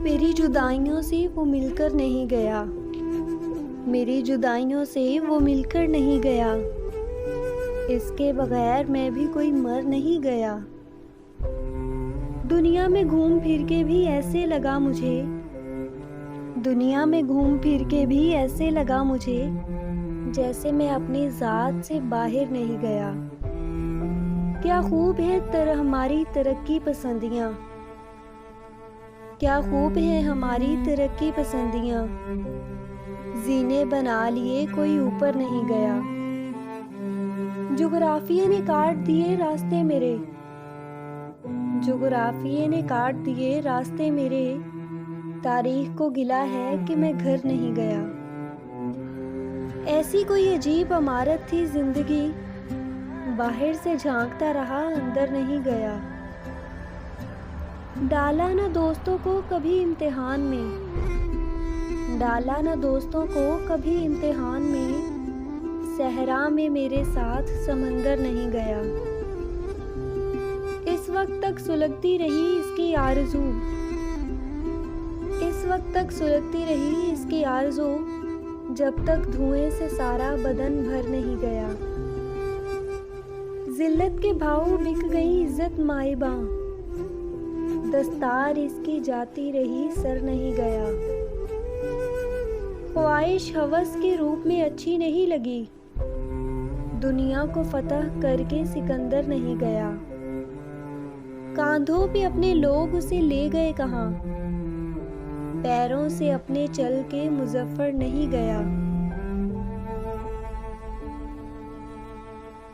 मेरी जुदाइयों से वो मिलकर नहीं गया, मेरी जुदाइयों से वो मिलकर नहीं गया, इसके बगैर मैं भी कोई मर नहीं गया। दुनिया में घूम फिर के भी ऐसे लगा मुझे, दुनिया में घूम फिर के भी ऐसे लगा मुझे, जैसे मैं अपनी ज़ात से बाहर नहीं गया। क्या खूब है हमारी तरक्की पसंदियाँ, क्या खूब है हमारी तरक्की पसंदियाँ, जीने बना लिए कोई ऊपर नहीं गया। जुगराफिये ने काट दिए रास्ते मेरे, जुगराफिये ने काट दिए रास्ते मेरे, तारीख को गिला है कि मैं घर नहीं गया। ऐसी कोई अजीब इमारत थी जिंदगी, बाहर से झांकता रहा अंदर नहीं गया। डाला ना दोस्तों को कभी इम्तिहान में, डाला ना दोस्तों को कभी इम्तिहान में, सहरा में मेरे साथ समंदर नहीं गया। इस वक्त तक सुलगती रही इसकी आरज़ू, इस वक्त तक सुलगती रही इसकी आरज़ू, जब तक धुएं से सारा बदन भर नहीं गया। जिल्लत के भाव बिक गई इज्जत माइबा, दस्तार इसकी जाती रही सर नहीं गया। ख्वाहिश हवस के रूप में अच्छी नहीं लगी, दुनिया को फतह करके सिकंदर नहीं गया। कांधों पे अपने लोग उसे ले गए कहाँ, पैरों से अपने चल के मुजफ्फर नहीं गया।